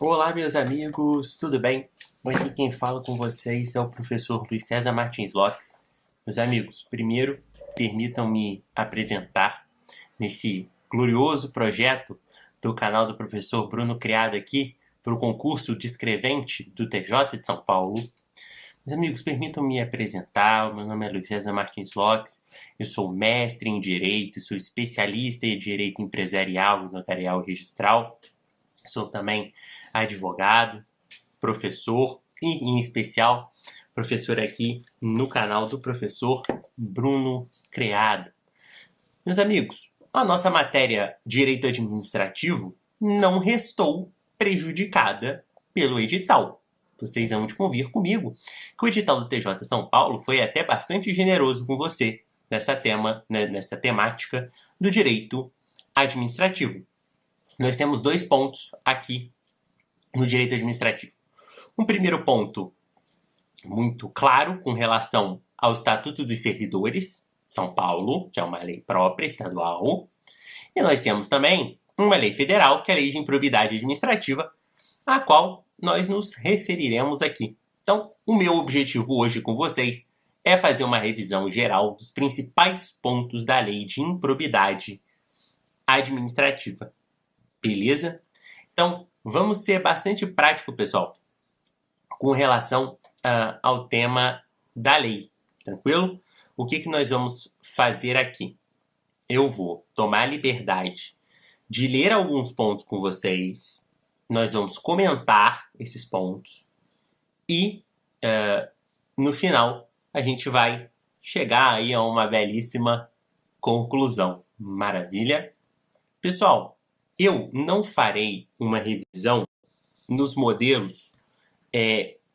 Olá, meus amigos, tudo bem? Aqui quem fala com vocês é o professor Luiz César Martins Lopes. Meus amigos, primeiro, permitam-me apresentar nesse glorioso projeto do canal do professor Bruno, criado aqui para o concurso de escrevente do TJ de São Paulo. Meus amigos, permitam-me apresentar. O meu nome é Luiz César Martins Lopes, eu sou mestre em Direito, sou especialista em Direito Empresarial, Notarial e Registral. Sou também advogado, professor e, em especial, professor aqui no canal do professor Bruno Criado. Meus amigos, a nossa matéria Direito Administrativo não restou prejudicada pelo edital. Vocês vão de convir comigo que o edital do TJ São Paulo foi até bastante generoso com você nessa temática do direito administrativo. Nós temos 2 pontos aqui no direito administrativo. Um primeiro ponto muito claro com relação ao Estatuto dos Servidores, São Paulo, que é uma lei própria estadual. E nós temos também uma lei federal, que é a Lei de Improbidade Administrativa, a qual nós nos referiremos aqui. Então, o meu objetivo hoje com vocês é fazer uma revisão geral dos principais pontos da Lei de Improbidade Administrativa. Beleza? Então, vamos ser bastante prático, pessoal, com relação ao tema da lei. Tranquilo? O que nós vamos fazer aqui? Eu vou tomar a liberdade de ler alguns pontos com vocês. Nós vamos comentar esses pontos. E, no final, a gente vai chegar aí a uma belíssima conclusão. Maravilha? Pessoal, eu não farei uma revisão nos modelos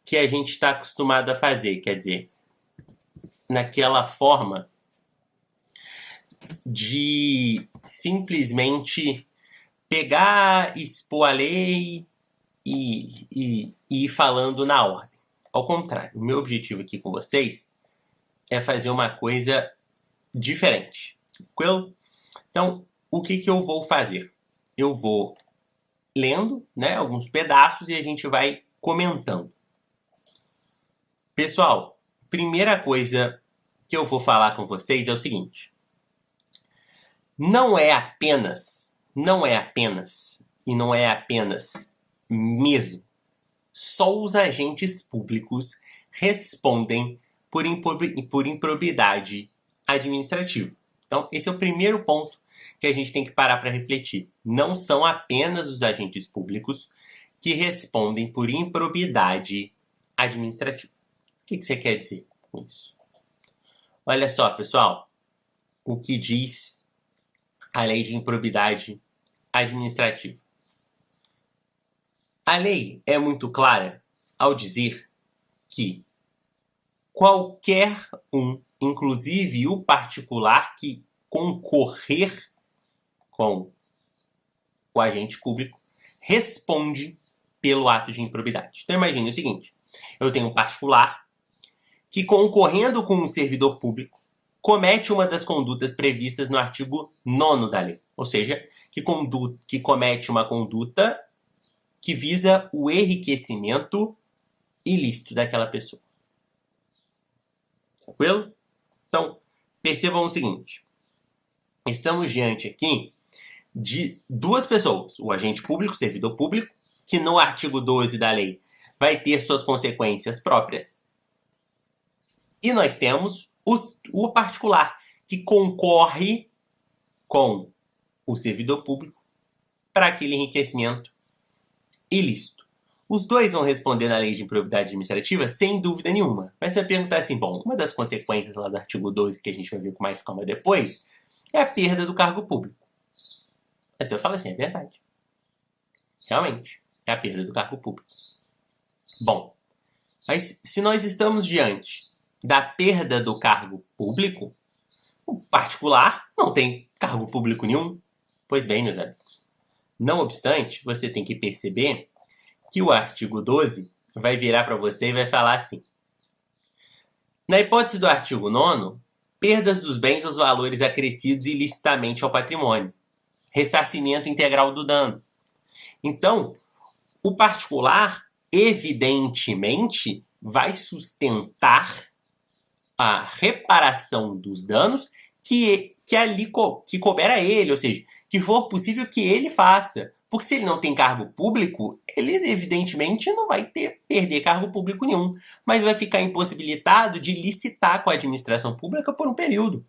que a gente está acostumado a fazer, quer dizer, naquela forma de simplesmente pegar, expor a lei e ir falando na ordem. Ao contrário, o meu objetivo aqui com vocês é fazer uma coisa diferente. Tranquilo? Então, o que eu vou fazer? Eu vou lendo, alguns pedaços e a gente vai comentando. Pessoal, primeira coisa que eu vou falar com vocês é o seguinte. Não é apenas mesmo, só os agentes públicos respondem por improbidade administrativa. Então, esse é o primeiro ponto que a gente tem que parar para refletir. Não são apenas os agentes públicos que respondem por improbidade administrativa. O que você quer dizer com isso? Olha só, pessoal, o que diz a Lei de Improbidade Administrativa. A lei é muito clara ao dizer que qualquer inclusive o particular que concorrer com o agente público, responde pelo ato de improbidade. Então imagine o seguinte, eu tenho um particular que, concorrendo com um servidor público, comete uma das condutas previstas no artigo 9º da lei. Ou seja, que comete uma conduta que visa o enriquecimento ilícito daquela pessoa. Tranquilo? Então, percebam o seguinte. Estamos diante aqui de 2 pessoas, o agente público, o servidor público, que no artigo 12 da lei vai ter suas consequências próprias. E nós temos o particular, que concorre com o servidor público para aquele enriquecimento ilícito. Os 2 vão responder na lei de improbidade administrativa sem dúvida nenhuma. Mas você vai perguntar assim, bom, uma das consequências lá do artigo 12, que a gente vai ver com mais calma depois, é a perda do cargo público. Aí você fala assim, é verdade. Realmente, é a perda do cargo público. Bom, mas se nós estamos diante da perda do cargo público, o particular não tem cargo público nenhum. Pois bem, meus amigos, não obstante, você tem que perceber que o artigo 12 vai virar para você e vai falar assim. Na hipótese do artigo 9º, perdas dos bens ou valores acrescidos ilicitamente ao patrimônio, ressarcimento integral do dano. Então, O particular, evidentemente, vai sustentar a reparação dos danos que couber a ele, ou seja, que for possível que ele faça. Porque se ele não tem cargo público, ele evidentemente não vai perder cargo público nenhum, mas vai ficar impossibilitado de licitar com a administração pública por um período.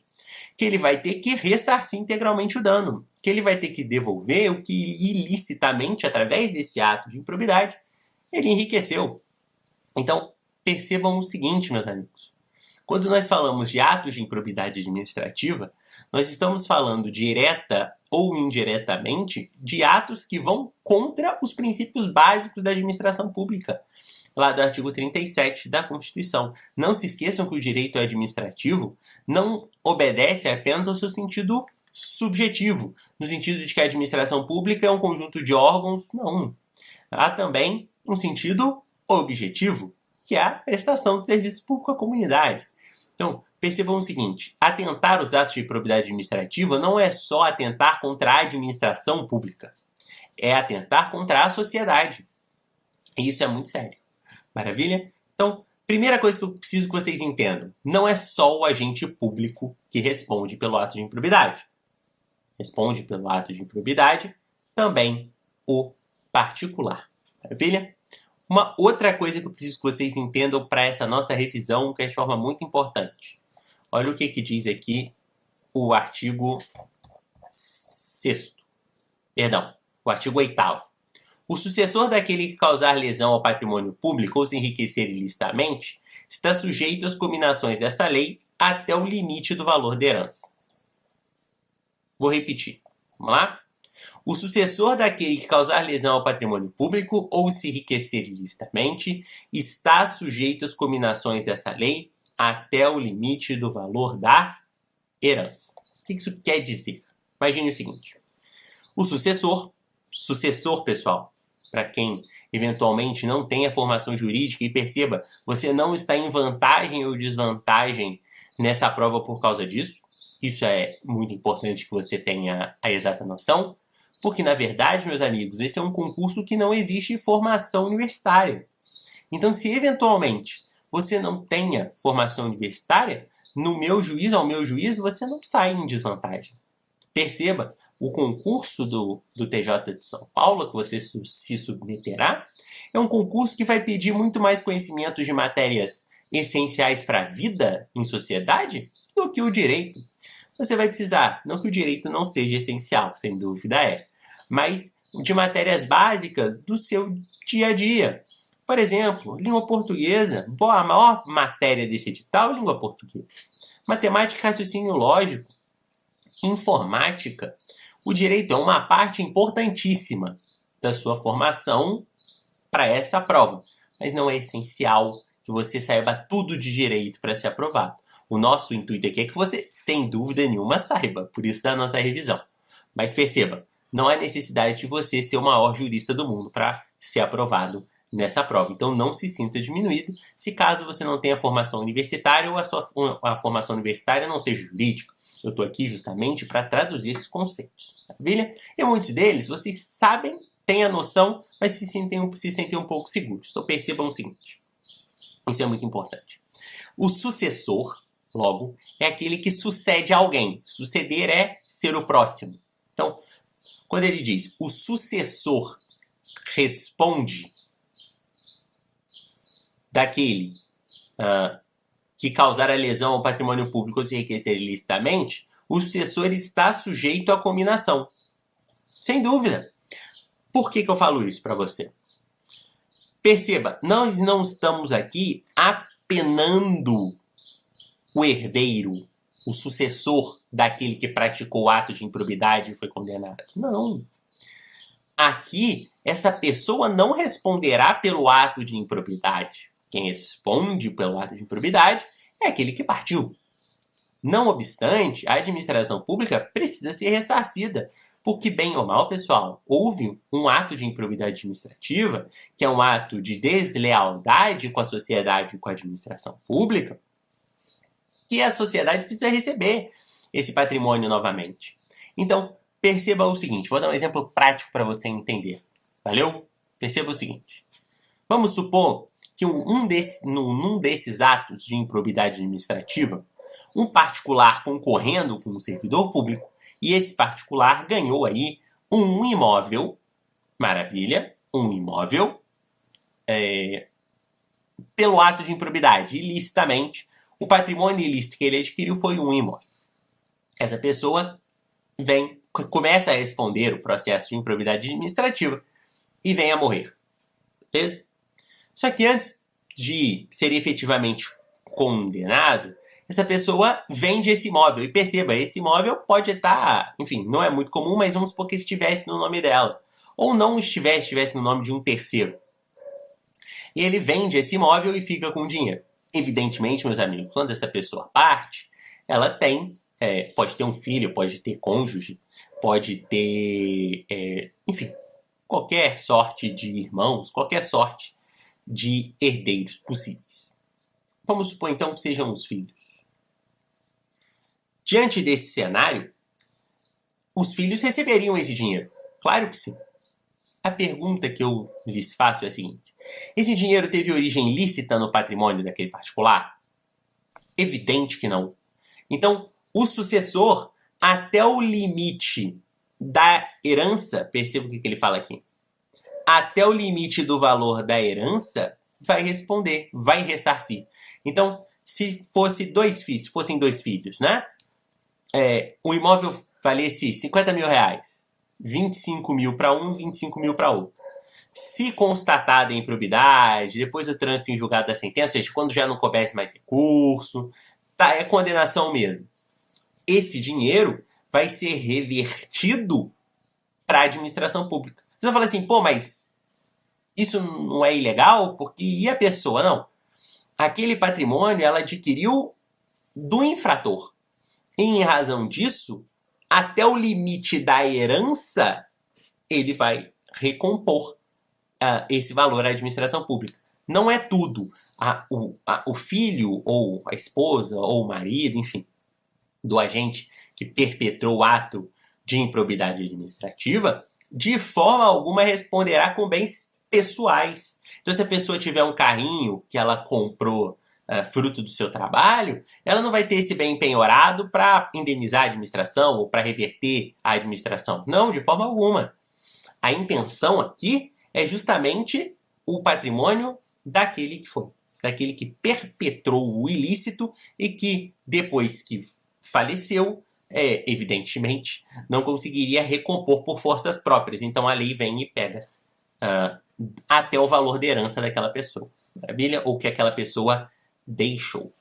Que ele vai ter que ressarcir integralmente o dano, que ele vai ter que devolver o que ilicitamente, através desse ato de improbidade, ele enriqueceu. Então, percebam o seguinte, meus amigos. Quando nós falamos de atos de improbidade administrativa, nós estamos falando direta ou indiretamente de atos que vão contra os princípios básicos da administração pública, lá do artigo 37 da Constituição. Não se esqueçam que o direito administrativo não obedece apenas ao seu sentido subjetivo, no sentido de que a administração pública é um conjunto de órgãos. Não. Há também um sentido objetivo, que é a prestação de serviço público à comunidade. Então, percebam o seguinte, atentar aos atos de improbidade administrativa não é só atentar contra a administração pública, é atentar contra a sociedade. E isso é muito sério. Maravilha? Então, primeira coisa que eu preciso que vocês entendam, não é só o agente público que responde pelo ato de improbidade. Responde pelo ato de improbidade também o particular. Maravilha? Uma outra coisa que eu preciso que vocês entendam para essa nossa revisão, que é de forma muito importante. Olha o que diz aqui o artigo 6º. Perdão, o artigo 8º. O sucessor daquele que causar lesão ao patrimônio público ou se enriquecer ilicitamente está sujeito às cominações dessa lei até o limite do valor da herança. Vou repetir. Vamos lá? O sucessor daquele que causar lesão ao patrimônio público ou se enriquecer ilicitamente está sujeito às cominações dessa lei até o limite do valor da herança. O que isso quer dizer? Imagine o seguinte. O sucessor, pessoal, para quem eventualmente não tem a formação jurídica, e perceba, você não está em vantagem ou desvantagem nessa prova por causa disso. Isso é muito importante que você tenha a exata noção, porque, na verdade, meus amigos, esse é um concurso que não existe formação universitária. Então, se eventualmente você não tenha formação universitária, no meu juízo, ao meu juízo, você não sai em desvantagem. Perceba, o concurso do TJ de São Paulo, que você se submeterá, é um concurso que vai pedir muito mais conhecimento de matérias essenciais para a vida em sociedade do que o direito. Você vai precisar, não que o direito não seja essencial, sem dúvida é, mas de matérias básicas do seu dia a dia. Por exemplo, língua portuguesa. A maior matéria desse edital é língua portuguesa. Matemática e raciocínio lógico. Informática. O direito é uma parte importantíssima da sua formação para essa prova, mas não é essencial que você saiba tudo de direito para ser aprovado. O nosso intuito aqui é que você, sem dúvida nenhuma, saiba, por isso da nossa revisão. Mas perceba, não há necessidade de você ser o maior jurista do mundo para ser aprovado nessa prova. Então não se sinta diminuído se caso você não tenha formação universitária ou a formação universitária não seja jurídica. Eu estou aqui justamente para traduzir esses conceitos. Maravilha? E muitos deles, vocês sabem, têm a noção, mas se sentem um pouco seguros. Então percebam o seguinte. Isso é muito importante. O sucessor, logo, é aquele que sucede a alguém. Suceder é ser o próximo. Então, quando ele diz o sucessor responde daquele que causar a lesão ao patrimônio público ou se enriquecer ilicitamente, o sucessor está sujeito à cominação. Sem dúvida. Por que eu falo isso para você? Perceba, nós não estamos aqui apenando o herdeiro, o sucessor daquele que praticou o ato de improbidade e foi condenado. Não. Aqui, essa pessoa não responderá pelo ato de improbidade. Quem responde pelo ato de improbidade é aquele que partiu. Não obstante, a administração pública precisa ser ressarcida, porque, bem ou mal, pessoal, houve um ato de improbidade administrativa, que é um ato de deslealdade com a sociedade e com a administração pública, que a sociedade precisa receber esse patrimônio novamente. Então, perceba o seguinte, vou dar um exemplo prático para você entender. Valeu? Perceba o seguinte. Vamos supor que num desses atos de improbidade administrativa, um particular concorrendo com um servidor público, e esse particular ganhou aí um imóvel, maravilha, um imóvel, pelo ato de improbidade, ilicitamente. O patrimônio ilícito que ele adquiriu foi um imóvel. Essa pessoa começa a responder o processo de improbidade administrativa e vem a morrer. Beleza? Só que antes de ser efetivamente condenado, essa pessoa vende esse imóvel. E perceba, esse imóvel pode estar, enfim, não é muito comum, mas vamos supor que estivesse no nome dela. Ou não estivesse no nome de um terceiro. E ele vende esse imóvel e fica com o dinheiro. Evidentemente, meus amigos, quando essa pessoa parte, ela pode ter um filho, pode ter cônjuge, pode ter, enfim, qualquer sorte de irmãos, qualquer sorte de herdeiros possíveis. Vamos supor, então, que sejam os filhos. Diante desse cenário, os filhos receberiam esse dinheiro. Claro que sim. A pergunta que eu lhes faço é a seguinte. Esse dinheiro teve origem lícita no patrimônio daquele particular? Evidente que não. Então, o sucessor, até o limite da herança, perceba o que ele fala aqui, até o limite do valor da herança, vai responder, vai ressarcir. Então, se fossem dois filhos, né? O imóvel valesse 50 mil reais, 25 mil para um, 25 mil para outro. Se constatada a improbidade, depois do trânsito em julgado da sentença, ou seja, quando já não coubesse mais recurso, é condenação mesmo. Esse dinheiro vai ser revertido para a administração pública. Você vai falar assim, pô, mas isso não é ilegal? Porque e a pessoa? Não. Aquele patrimônio ela adquiriu do infrator. E, em razão disso, até o limite da herança, ele vai recompor esse valor à administração pública. Não é tudo. O filho, ou a esposa, ou o marido, enfim, do agente que perpetrou o ato de improbidade administrativa, de forma alguma responderá com bens pessoais. Então, se a pessoa tiver um carrinho que ela comprou fruto do seu trabalho, ela não vai ter esse bem penhorado para indenizar a administração ou para reverter a administração. Não, de forma alguma. A intenção aqui é justamente o patrimônio daquele que perpetrou o ilícito e que, depois que faleceu, evidentemente, não conseguiria recompor por forças próprias. Então a lei vem e pega até o valor da herança daquela pessoa. Maravilha? Ou que aquela pessoa deixou.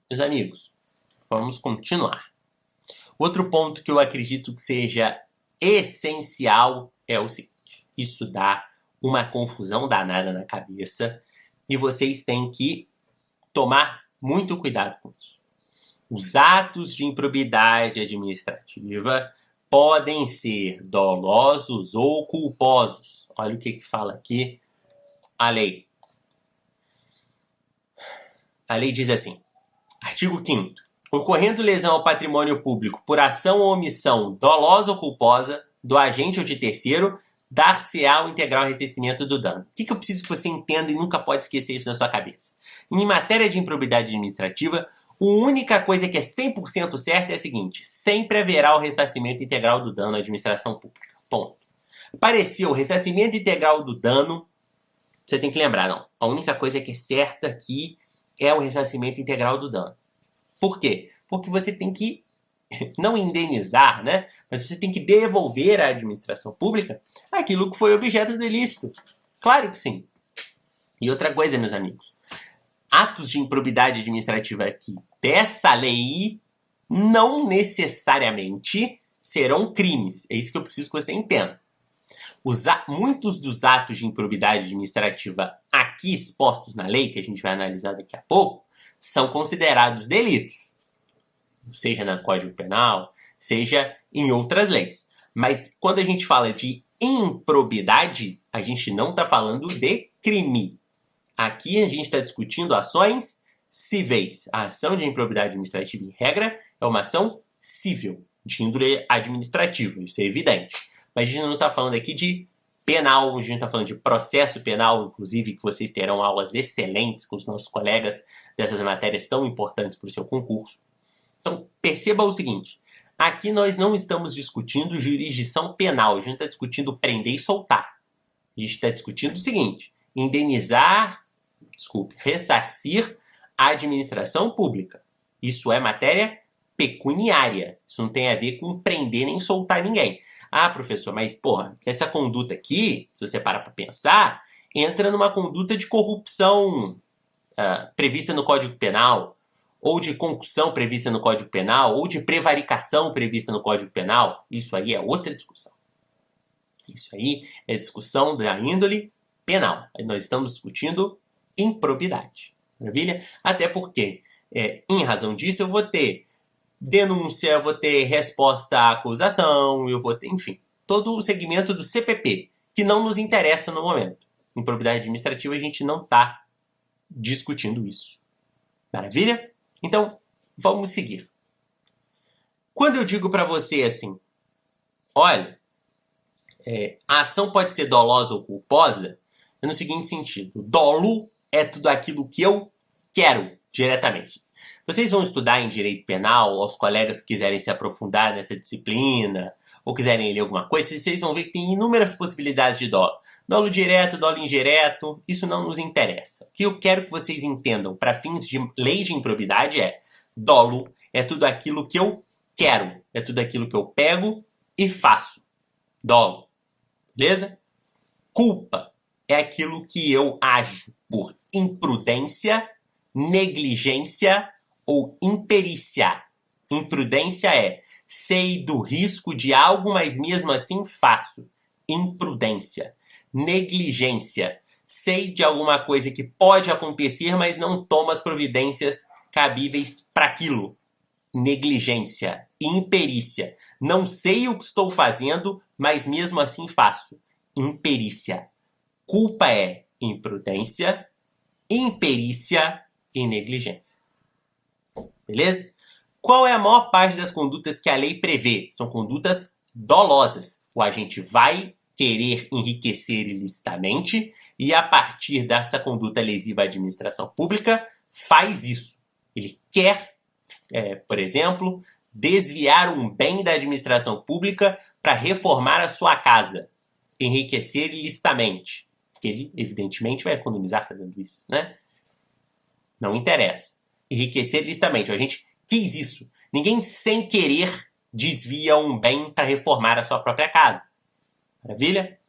Meus amigos, vamos continuar. Outro ponto que eu acredito que seja essencial é o seguinte. Isso dá uma confusão danada na cabeça e vocês têm que tomar muito cuidado com isso. Os atos de improbidade administrativa podem ser dolosos ou culposos. Olha o que fala aqui a lei. A lei diz assim, artigo 5º. Ocorrendo lesão ao patrimônio público por ação ou omissão dolosa ou culposa do agente ou de terceiro, dar-se-á o integral ressarcimento do dano. O que eu preciso que você entenda e nunca pode esquecer isso na sua cabeça? Em matéria de improbidade administrativa, a única coisa que é 100% certa é a seguinte, sempre haverá o ressarcimento integral do dano à administração pública. Ponto. Pareceu o ressarcimento integral do dano, você tem que lembrar, não. A única coisa que é certa aqui é o ressarcimento integral do dano. Por quê? Porque você tem que, não indenizar, né? Mas você tem que devolver à administração pública aquilo que foi objeto do ilícito. Claro que sim. E outra coisa, meus amigos. Atos de improbidade administrativa aqui dessa lei não necessariamente serão crimes. É isso que eu preciso que você entenda. Muitos dos atos de improbidade administrativa aqui expostos na lei, que a gente vai analisar daqui a pouco, são considerados delitos. Seja no Código Penal, seja em outras leis. Mas quando a gente fala de improbidade, a gente não está falando de crime. Aqui a gente está discutindo ações cíveis. A ação de improbidade administrativa, em regra, é uma ação civil, de índole administrativa, isso é evidente. Mas a gente não está falando aqui de penal, a gente está falando de processo penal, inclusive, que vocês terão aulas excelentes com os nossos colegas dessas matérias tão importantes para o seu concurso. Então, perceba o seguinte, aqui nós não estamos discutindo jurisdição penal, a gente está discutindo prender e soltar. A gente está discutindo o seguinte, ressarcir a administração pública. Isso é matéria pecuniária. Isso não tem a ver com prender nem soltar ninguém. Ah, professor, mas porra, essa conduta aqui, se você parar para pensar, entra numa conduta de corrupção prevista no Código Penal, ou de concussão prevista no Código Penal, ou de prevaricação prevista no Código Penal. Isso aí é outra discussão. Isso aí é discussão da índole penal. Nós estamos discutindo improbidade. Maravilha? Até porque, em razão disso, eu vou ter denúncia, eu vou ter resposta à acusação, eu vou ter, enfim, todo o segmento do CPP, que não nos interessa no momento. Em probidade administrativa, a gente não está discutindo isso. Maravilha? Então, vamos seguir. Quando eu digo para você assim, olha, a ação pode ser dolosa ou culposa, é no seguinte sentido. Dolo é tudo aquilo que eu quero diretamente. Vocês vão estudar em direito penal, aos colegas que quiserem se aprofundar nessa disciplina, ou quiserem ler alguma coisa, vocês vão ver que tem inúmeras possibilidades de dolo. Dolo direto, dolo indireto, isso não nos interessa. O que eu quero que vocês entendam para fins de lei de improbidade é dolo é tudo aquilo que eu quero, é tudo aquilo que eu pego e faço. Dolo. Beleza? Culpa é aquilo que eu ajo por imprudência, negligência ou imperícia. Imprudência é sei do risco de algo, mas mesmo assim faço. Imprudência. Negligência. Sei de alguma coisa que pode acontecer, mas não tomo as providências cabíveis para aquilo. Negligência. Imperícia. Não sei o que estou fazendo, mas mesmo assim faço. Imperícia. Culpa é imprudência, imperícia e negligência. Beleza? Qual é a maior parte das condutas que a lei prevê? São condutas dolosas. O agente vai querer enriquecer ilicitamente e, a partir dessa conduta lesiva à administração pública, faz isso. Ele quer, por exemplo, desviar um bem da administração pública para reformar a sua casa. Enriquecer ilicitamente. Porque ele, evidentemente, vai economizar fazendo isso, né? Não interessa. Enriquecer ilicitamente. A gente quis isso. Ninguém, sem querer, desvia um bem para reformar a sua própria casa. Maravilha?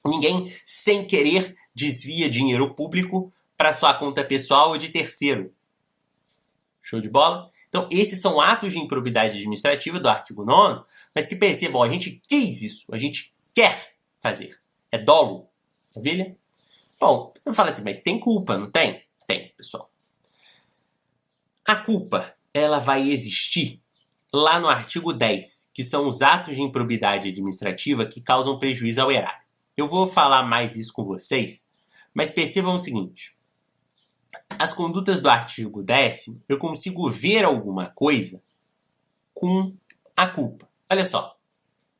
Ninguém, sem querer, desvia dinheiro público para sua conta pessoal ou de terceiro. Show de bola? Então, esses são atos de improbidade administrativa do artigo 9º, mas que percebam, a gente quis isso, a gente quer fazer. É dolo. Maravilha? Bom, eu falo assim, mas tem culpa, não tem? Tem, pessoal. A culpa, ela vai existir lá no artigo 10, que são os atos de improbidade administrativa que causam prejuízo ao erário. Eu vou falar mais isso com vocês, mas percebam o seguinte. As condutas do artigo 10, eu consigo ver alguma coisa com a culpa. Olha só,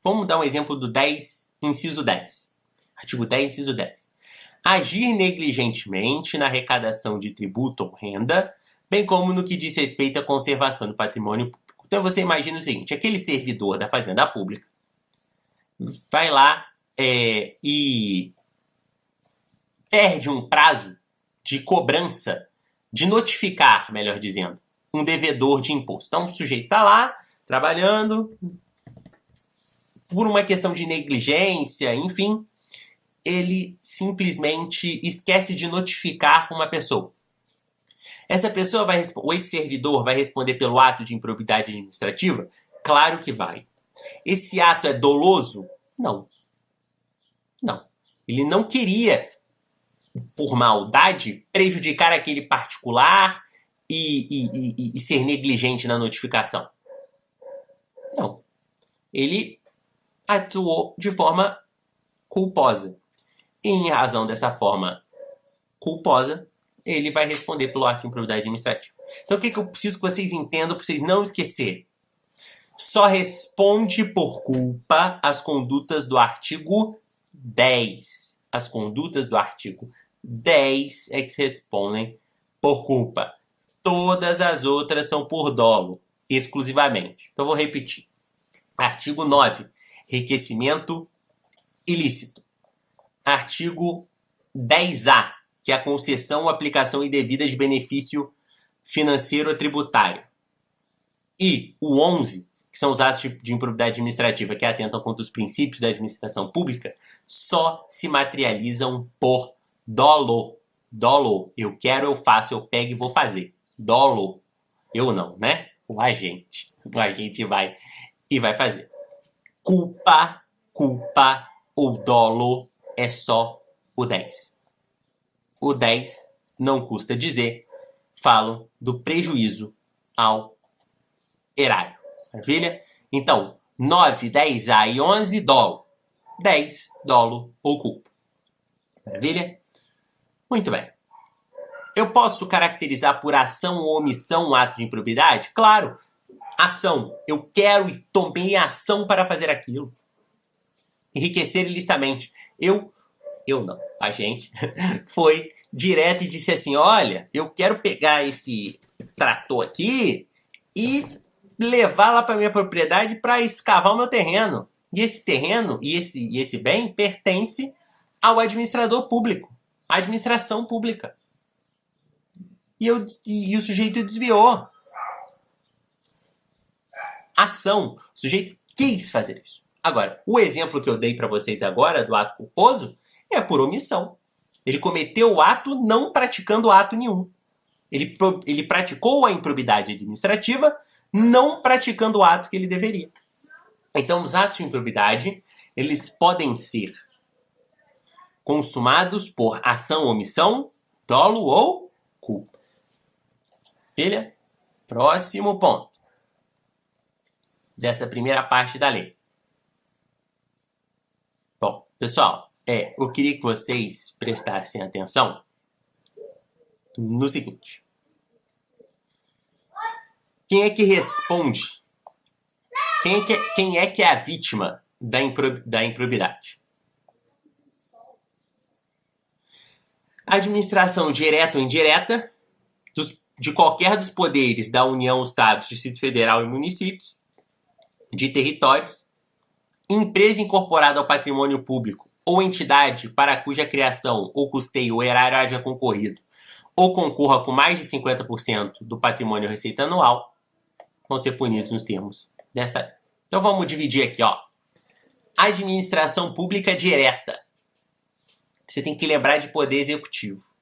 vamos dar um exemplo do 10, inciso 10. Artigo 10, inciso 10. Agir negligentemente na arrecadação de tributo ou renda, bem como no que diz respeito à conservação do patrimônio público. Então você imagina o seguinte, aquele servidor da Fazenda Pública vai lá e perde um prazo de cobrança, de notificar, melhor dizendo, um devedor de imposto. Então o sujeito está lá, trabalhando, por uma questão de negligência, enfim, ele simplesmente esquece de notificar uma pessoa. Essa pessoa ou esse servidor vai responder pelo ato de improbidade administrativa? Claro que vai. Esse ato é doloso? Não. Não. Ele não queria, por maldade, prejudicar aquele particular e ser negligente na notificação. Não. Ele atuou de forma culposa. E, em razão dessa forma culposa, ele vai responder pelo ato de improbidade administrativa. Então, o que eu preciso que vocês entendam para vocês não esquecerem? Só responde por culpa as condutas do artigo 10. As condutas do artigo 10 é que se respondem por culpa. Todas as outras são por dolo, exclusivamente. Então, vou repetir. Artigo 9. Enriquecimento ilícito. Artigo 10A, que é a concessão ou aplicação indevida de benefício financeiro ou tributário. E o 11, que são os atos de improbidade administrativa que atentam contra os princípios da administração pública, só se materializam por dolo. Dolo. Eu quero, eu faço, eu pego e vou fazer. Dolo. Eu não, né? O agente. O agente vai e vai fazer. Culpa ou dolo é só o 10. O 10, não custa dizer, falo do prejuízo ao erário. Maravilha? Então, 9, 10A e 11, dolo. 10, dolo ou culpa. Maravilha? Muito bem. Eu posso caracterizar por ação ou omissão um ato de improbidade? Claro. Ação. Eu quero e tomei ação para fazer aquilo. Enriquecer ilicitamente. Eu não. A gente foi direto e disse assim, olha, eu quero pegar esse trator aqui e levar lá para minha propriedade para escavar o meu terreno. E esse terreno e esse bem pertence ao administrador público, à administração pública. E o sujeito desviou. Ação. O sujeito quis fazer isso. Agora, o exemplo que eu dei para vocês agora do ato culposo é por omissão. Ele cometeu o ato não praticando ato nenhum. Ele praticou a improbidade administrativa não praticando o ato que ele deveria. Então, os atos de improbidade, eles podem ser consumados por ação, omissão, dolo ou culpa. Filha? Próximo ponto dessa primeira parte da lei. Bom, pessoal, eu queria que vocês prestassem atenção no seguinte. Quem é que responde? Quem é que é a vítima da improbidade? A administração direta ou indireta de qualquer dos poderes da União, Estados, Distrito Federal e municípios, de territórios, empresa incorporada ao patrimônio público ou entidade para cuja criação ou custeio o erário haja concorrido ou concorra com mais de 50% do patrimônio receita anual, vão ser punidos nos termos dessa lei. Então vamos dividir aqui, ó. Administração pública direta. Você tem que lembrar de poder executivo.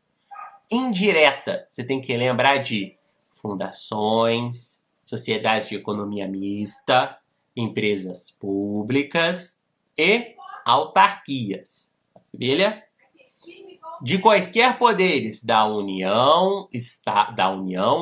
Indireta, você tem que lembrar de fundações, sociedades de economia mista, empresas públicas e autarquias. Maravilha? De quaisquer poderes da União,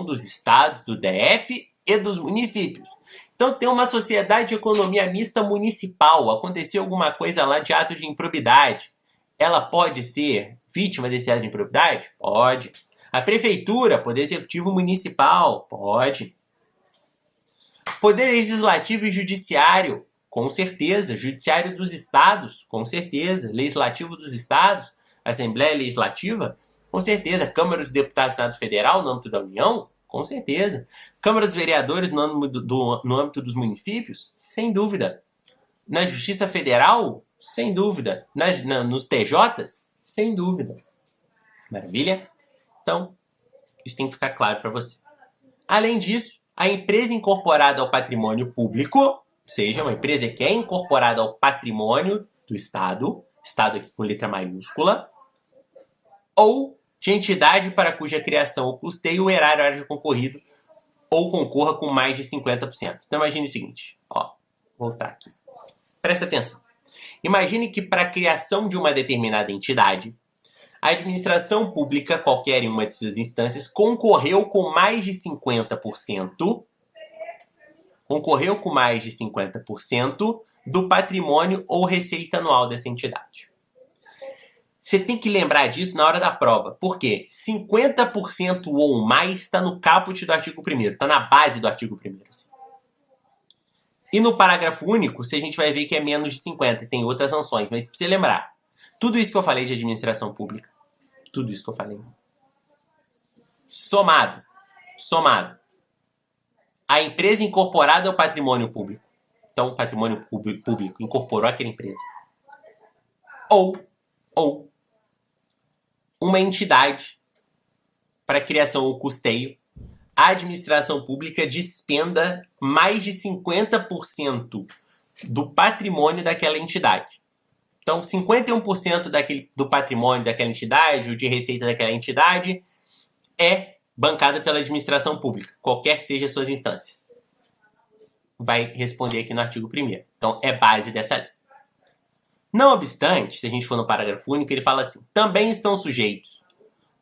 dos estados, do DF e dos municípios. Então tem uma sociedade de economia mista municipal, aconteceu alguma coisa lá de ato de improbidade. Ela pode ser vítima desse ato de improbidade? Pode. A prefeitura, poder executivo municipal? Pode. Poder legislativo e judiciário? Com certeza. Judiciário dos estados? Com certeza. Legislativo dos estados? Assembleia Legislativa? Com certeza. Câmara dos Deputados do Senado Federal, no âmbito da União? Com certeza. Câmara dos Vereadores, no âmbito dos municípios? Sem dúvida. Na Justiça Federal? Sem dúvida. Nos TJs? Sem dúvida. Maravilha? Então, isso tem que ficar claro para você. Além disso, a empresa incorporada ao patrimônio público, ou seja, uma empresa que é incorporada ao patrimônio do Estado aqui com letra maiúscula, ou de entidade para cuja criação ou custeio o erário haja concorrido ou concorra com mais de 50%. Então imagine o seguinte, ó, vou voltar aqui. Presta atenção. Imagine que para a criação de uma determinada entidade, a administração pública, qualquer uma de suas instâncias, concorreu com mais de 50% do patrimônio ou receita anual dessa entidade. Você tem que lembrar disso na hora da prova. Por quê? 50% ou mais está no caput do artigo 1º, está na base do artigo 1º. Assim. E no parágrafo único, a gente vai ver que é menos de 50%, tem outras sanções, mas precisa lembrar. Tudo isso que eu falei de administração pública, tudo isso que eu falei, somado, a empresa incorporada ao patrimônio público. Então, o patrimônio público incorporou aquela empresa. Ou uma entidade para criação ou custeio, a administração pública despenda mais de 50% do patrimônio daquela entidade. Então, 51% do patrimônio daquela entidade, ou de receita daquela entidade, é bancada pela administração pública, qualquer que sejam as suas instâncias. Vai responder aqui no artigo 1º. Então, é base dessa lei. Não obstante, se a gente for no parágrafo único, ele fala assim: também estão sujeitos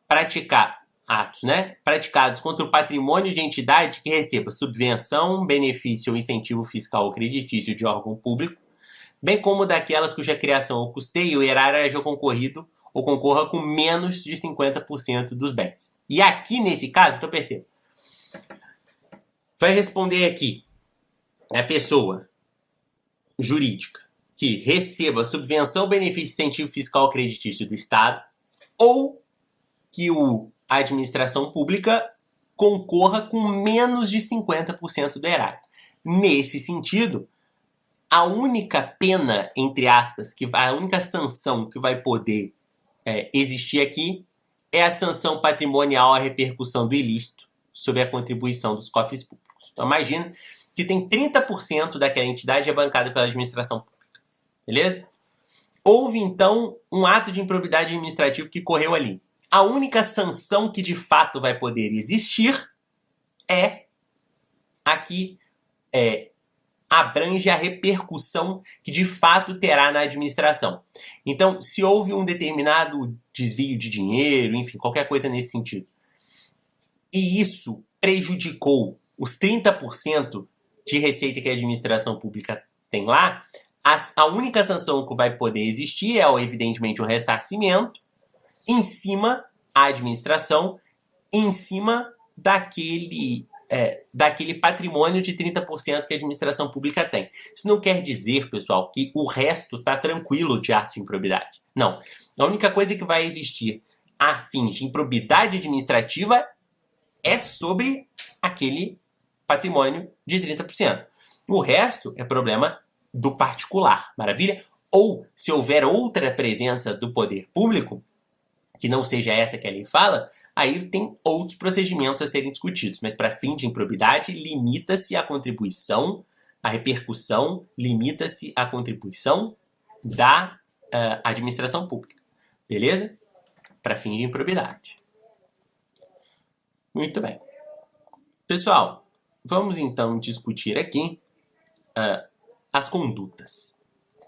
praticar atos, praticados contra o patrimônio de entidade que receba subvenção, benefício ou incentivo fiscal ou creditício de órgão público, bem como daquelas cuja criação ou custeio o erário haja concorrido ou concorra com menos de 50% dos bens. E aqui, nesse caso, então perceba, vai responder aqui a pessoa jurídica que receba subvenção, benefício, incentivo fiscal ou creditício do Estado, ou que a administração pública concorra com menos de 50% do erário. Nesse sentido, a única pena, entre aspas, a única sanção que vai poder existir aqui é a sanção patrimonial à repercussão do ilícito sobre a contribuição dos cofres públicos. Então, imagina que tem 30% daquela entidade é bancada pela administração pública. Beleza? Houve, então, um ato de improbidade administrativa que correu ali. A única sanção que de fato vai poder existir abrange a repercussão que de fato terá na administração. Então, se houve um determinado desvio de dinheiro, enfim, qualquer coisa nesse sentido, e isso prejudicou os 30% de receita que a administração pública tem lá, a única sanção que vai poder existir é, evidentemente, o ressarcimento em cima a administração, em cima daquele patrimônio de 30% que a administração pública tem. Isso não quer dizer, pessoal, que o resto está tranquilo de ato de improbidade. Não. A única coisa que vai existir a fins de improbidade administrativa é sobre aquele patrimônio de 30%. O resto é problema do particular, maravilha? Ou, se houver outra presença do poder público, que não seja essa que a lei fala, aí tem outros procedimentos a serem discutidos. Mas para fim de improbidade, limita-se a contribuição, a repercussão, limita-se a contribuição da administração pública. Beleza? Para fim de improbidade. Muito bem. Pessoal, vamos então discutir aqui as condutas.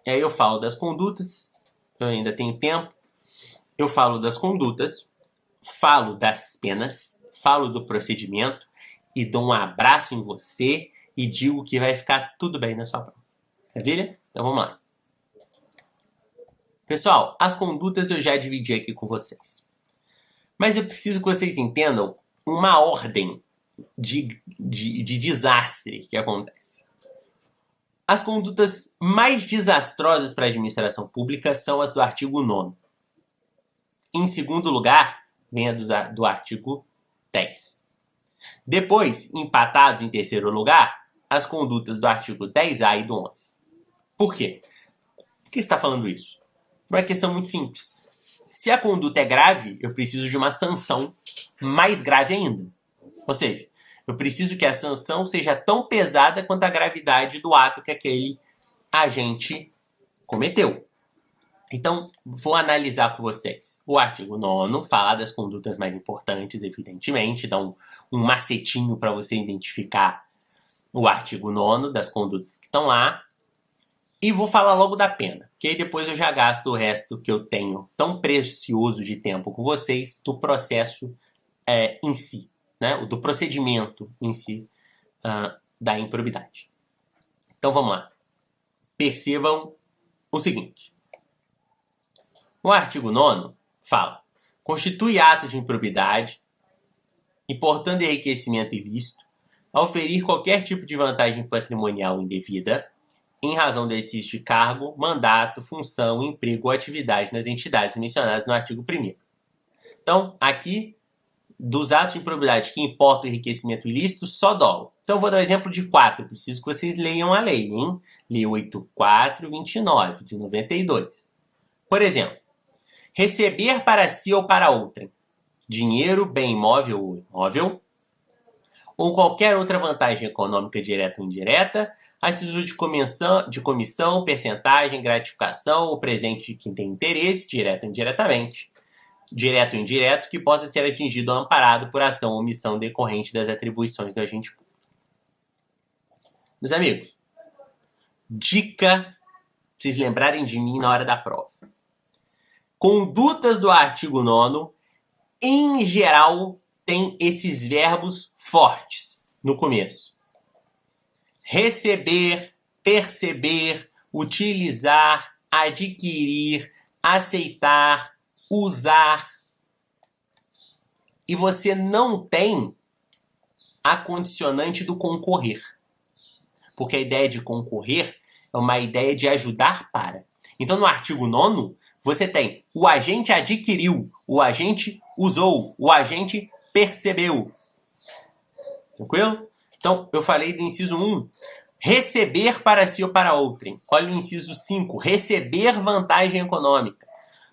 E aí eu falo das condutas, eu ainda tenho tempo. Eu falo das condutas, falo das penas, falo do procedimento e dou um abraço em você e digo que vai ficar tudo bem na sua prova. Maravilha? Então vamos lá. Pessoal, as condutas eu já dividi aqui com vocês. Mas eu preciso que vocês entendam uma ordem de desastre que acontece. As condutas mais desastrosas para a administração pública são as do artigo 9º. Em segundo lugar, vem a do artigo 10. Depois, empatados em terceiro lugar, as condutas do artigo 10A e do 11. Por quê? Por que está falando isso? Por uma questão muito simples. Se a conduta é grave, eu preciso de uma sanção mais grave ainda. Ou seja, eu preciso que a sanção seja tão pesada quanto a gravidade do ato que aquele agente cometeu. Então, vou analisar com vocês. O artigo 9º fala das condutas mais importantes, evidentemente, dá um macetinho para você identificar o artigo 9º das condutas que estão lá. E vou falar logo da pena, que aí depois eu já gasto o resto que eu tenho tão precioso de tempo com vocês do processo em si, do procedimento em si da improbidade. Então vamos lá. Percebam o seguinte. O artigo 9º fala: constitui ato de improbidade, importando enriquecimento ilícito, ao ferir qualquer tipo de vantagem patrimonial indevida, em razão do exercício de cargo, mandato, função, emprego ou atividade nas entidades mencionadas no artigo 1º. Então, aqui, dos atos de improbidade que importam o enriquecimento ilícito, só dolo. Então, eu vou dar um exemplo de 4. Preciso que vocês leiam a lei, hein? Lei 8429, de 92. Por exemplo, receber para si ou para outrem dinheiro, bem imóvel ou imóvel, ou qualquer outra vantagem econômica direta ou indireta, a título de comissão, percentagem, gratificação ou presente de quem tem interesse, direto ou indiretamente, direto ou indireto, que possa ser atingido ou amparado por ação ou omissão decorrente das atribuições do agente público. Meus amigos, dica pra vocês lembrarem de mim na hora da prova. Condutas do artigo 9º, em geral, tem esses verbos fortes no começo. Receber, perceber, utilizar, adquirir, aceitar, usar. E você não tem a condicionante do concorrer. Porque a ideia de concorrer é uma ideia de ajudar para. Então, no artigo 9º, você tem o agente adquiriu, o agente usou, o agente percebeu. Tranquilo? Então, eu falei do inciso 1, receber para si ou para outrem. Olha o inciso 5, receber vantagem econômica.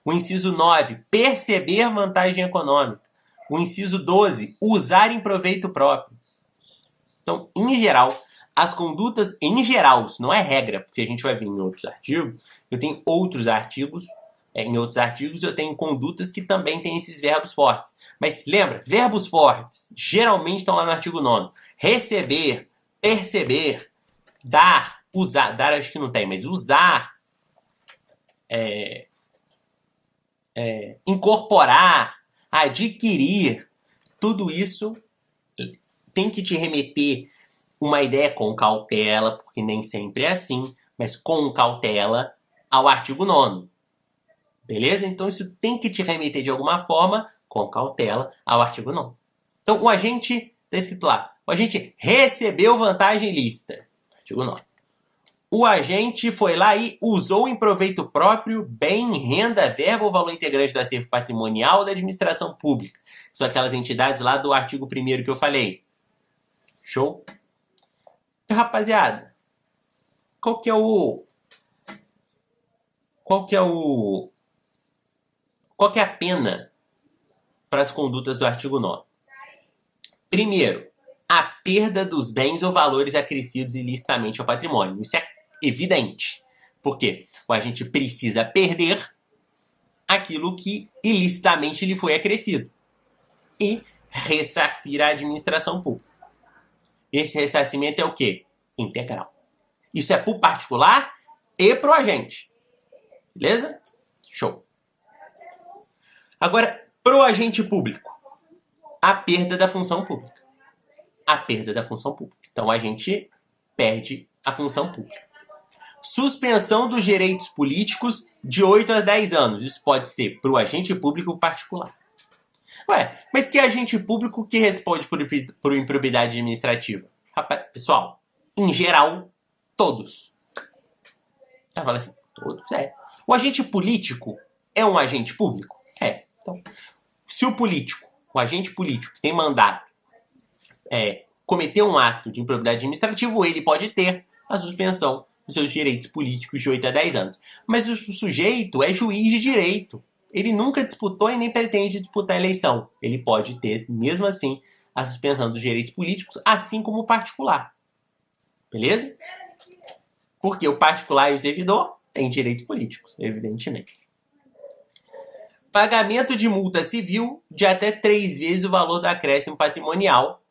O inciso 9, perceber vantagem econômica. O inciso 12, usar em proveito próprio. Então, em geral, as condutas, em geral, isso não é regra, porque a gente vai ver em outros artigos, eu tenho outros artigos, em outros artigos eu tenho condutas que também têm esses verbos fortes. Mas lembra, verbos fortes geralmente estão lá no artigo 9º. Receber, perceber, dar, usar, dar acho que não tem, mas usar, incorporar, adquirir, tudo isso tem que te remeter uma ideia com cautela, porque nem sempre é assim, mas com cautela ao artigo 9º. Beleza? Então isso tem que te remeter de alguma forma, com cautela, ao artigo 9º. Então o agente, está escrito lá, o agente recebeu vantagem ilícita. Artigo 9º. O agente foi lá e usou em proveito próprio bem, renda, verba ou valor integrante do acervo patrimonial da administração pública. São aquelas entidades lá do artigo 1º que eu falei. Show? Rapaziada, qual que é a pena para as condutas do artigo 9º? Primeiro, a perda dos bens ou valores acrescidos ilicitamente ao patrimônio. Isso é evidente. Por quê? O agente precisa perder aquilo que ilicitamente lhe foi acrescido e ressarcir a administração pública. Esse ressarcimento é o quê? Integral. Isso é para o particular e para o agente. Beleza? Show. Agora, para o agente público, a perda da função pública. A perda da função pública. Então, a gente perde a função pública. Suspensão dos direitos políticos de 8 a 10 anos. Isso pode ser para o agente público particular. Ué, mas que agente público que responde por improbidade administrativa? Rapaz, pessoal, em geral, todos. Ela fala assim, todos? É. O agente político é um agente público? É. Então, se o agente político que tem mandato, cometer um ato de improbidade administrativa, ele pode ter a suspensão dos seus direitos políticos de 8 a 10 anos. Mas o sujeito é juiz de direito. Ele nunca disputou e nem pretende disputar a eleição. Ele pode ter, mesmo assim, a suspensão dos direitos políticos, assim como o particular. Beleza? Porque o particular e o servidor têm direitos políticos, evidentemente. Pagamento de multa civil de até 3 vezes o valor do acréscimo patrimonial.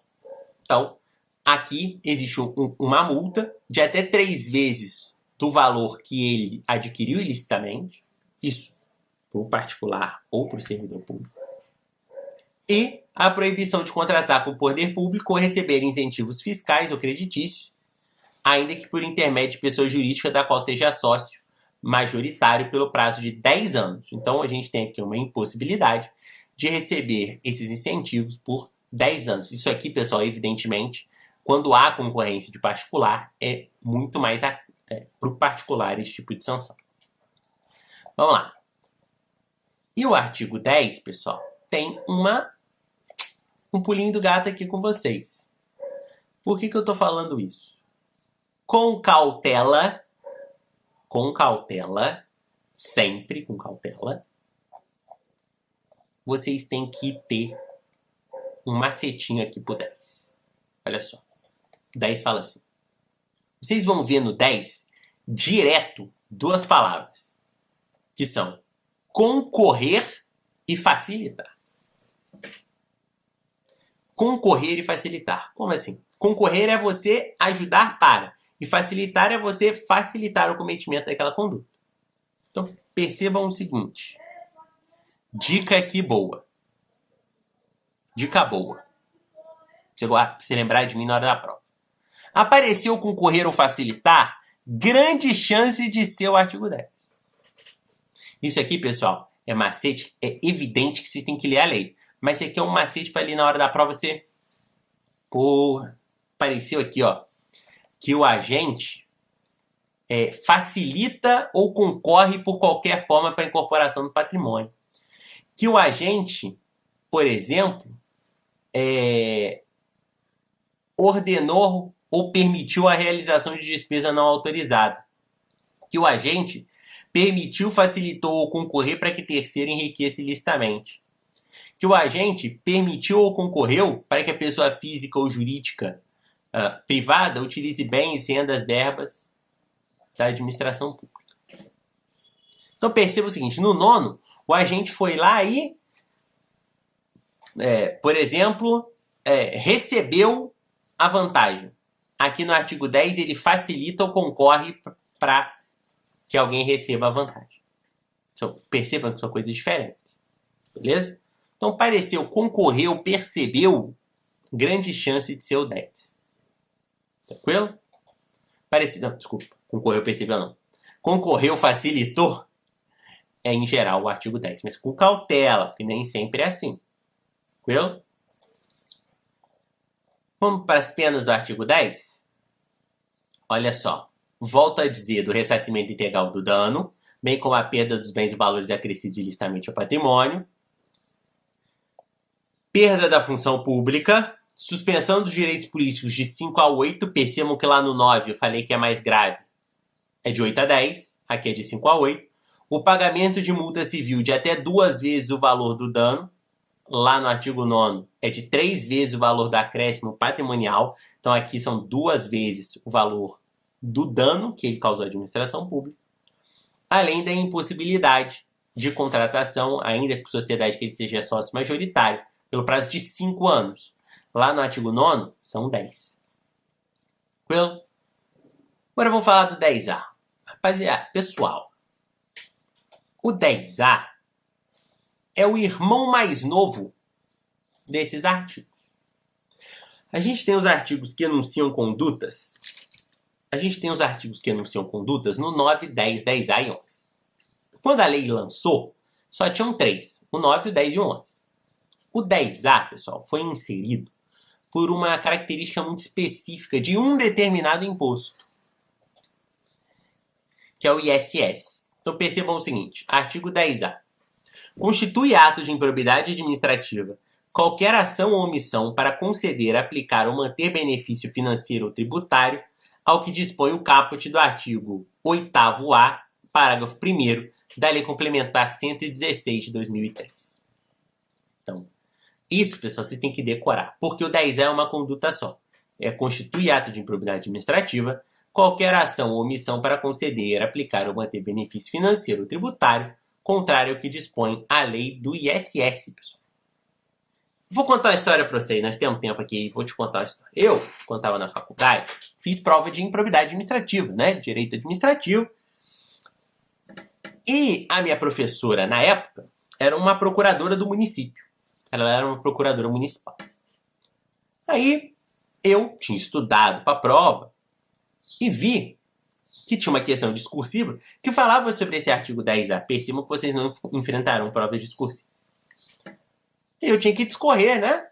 Então, aqui existe uma multa de até 3 vezes do valor que ele adquiriu ilicitamente. Isso para o particular ou para o servidor público. E a proibição de contratar com o poder público ou receber incentivos fiscais ou creditícios, ainda que por intermédio de pessoa jurídica da qual seja sócio majoritário pelo prazo de 10 anos. Então, a gente tem aqui uma impossibilidade de receber esses incentivos por 10 anos. Isso aqui, pessoal, evidentemente, quando há concorrência de particular, é muito mais grupo particular esse tipo de sanção. Vamos lá. E o artigo 10, pessoal, tem um pulinho do gato aqui com vocês. Por que eu estou falando isso? Com cautela, sempre com cautela, vocês têm que ter um macetinho aqui pro 10. Olha só. 10 fala assim. Vocês vão ver no 10, direto, duas palavras, que são concorrer e facilitar. Concorrer e facilitar. Como assim? Concorrer é você ajudar para, e facilitar é você facilitar o cometimento daquela conduta. Então, percebam o seguinte. Dica aqui boa. Dica boa. Você lembrar de mim na hora da prova. Apareceu concorrer ou facilitar, grande chance de ser o artigo 10. Isso aqui, pessoal, é macete. É evidente que vocês têm que ler a lei. Mas isso aqui é um macete para ler na hora da prova você... Porra, apareceu aqui, ó, que o agente facilita ou concorre por qualquer forma para a incorporação do patrimônio. Que o agente, por exemplo, ordenou ou permitiu a realização de despesa não autorizada. Que o agente permitiu, facilitou ou concorrer para que terceiro enriqueça ilicitamente. Que o agente permitiu ou concorreu para que a pessoa física ou jurídica privada utilize bens, rendas, verbas da administração pública. Então perceba o seguinte, no 9º, o agente foi lá e, por exemplo, recebeu a vantagem. Aqui no artigo 10, ele facilita ou concorre para que alguém receba a vantagem. Então, percebam que são coisas diferentes. Beleza? Então, pareceu, concorreu, percebeu, grande chance de ser o 10. Tranquilo? Não, desculpa. Concorreu, percebeu, não. Concorreu, facilitou, em geral, o artigo 10. Mas com cautela, porque nem sempre é assim. Tranquilo? Vamos para as penas do artigo 10? Olha só. Volto a dizer do ressarcimento integral do dano, bem como a perda dos bens e valores acrescidos ilicitamente ao patrimônio, perda da função pública, suspensão dos direitos políticos de 5 a 8, percebam que lá no 9 eu falei que é mais grave, é de 8 a 10, aqui é de 5 a 8, o pagamento de multa civil de até 2 vezes o valor do dano, lá no artigo 9 é de 3 vezes o valor do acréscimo patrimonial, então aqui são 2 vezes o valor do dano que ele causou à administração pública, além da impossibilidade de contratação, ainda que sociedade que ele seja sócio majoritário, pelo prazo de 5 anos. Lá no artigo 9 são 10. Tranquilo? Agora vamos falar do 10A. Rapaziada, pessoal, o 10A é o irmão mais novo desses artigos. A gente tem os artigos que enunciam condutas. No 9, 10, 10A e 11. Quando a lei lançou, só tinham 3. O 9, o 10 e o 11. O 10A, pessoal, foi inserido por uma característica muito específica de um determinado imposto, que é o ISS. Então percebam o seguinte, artigo 10A. Constitui ato de improbidade administrativa qualquer ação ou omissão para conceder, aplicar ou manter benefício financeiro ou tributário ao que dispõe o caput do artigo 8º-A, parágrafo 1º, da Lei Complementar 116 de 2003. Então, isso, pessoal, vocês têm que decorar, porque o 10 é uma conduta só. Constitui ato de improbidade administrativa qualquer ação ou omissão para conceder, aplicar ou manter benefício financeiro ou tributário contrário ao que dispõe a lei do ISS, pessoal. Vou contar uma história para vocês, nós temos tempo aqui, vou te contar uma história. Eu, quando estava na faculdade, fiz prova de improbidade administrativa, né? Direito administrativo. E a minha professora, na época, era uma procuradora do município. Ela era uma procuradora municipal. Aí, eu tinha estudado para a prova e vi que tinha uma questão discursiva que falava sobre esse artigo 10A. Percebam que vocês não enfrentaram prova discursiva. Eu tinha que discorrer, né,